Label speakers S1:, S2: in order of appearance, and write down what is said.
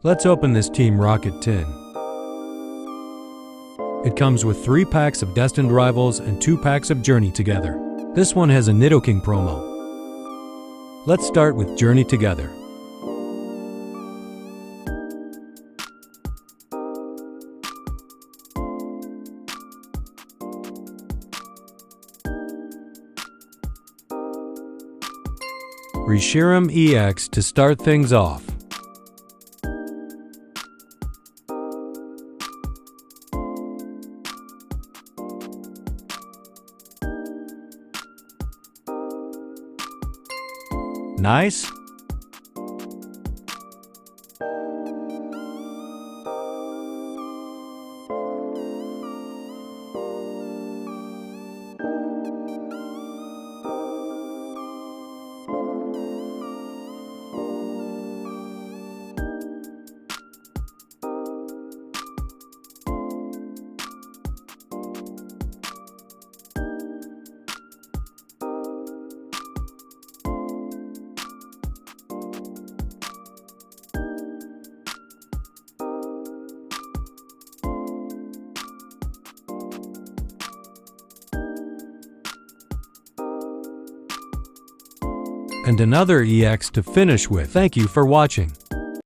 S1: Let's open this Team Rocket tin. It comes with 3 packs of Destined Rivals and 2 packs of Journey Together. This one has a Nidoking promo. Let's start with Journey Together. Reshiram EX to start things off. Nice. And another EX to finish with. Thank you for watching.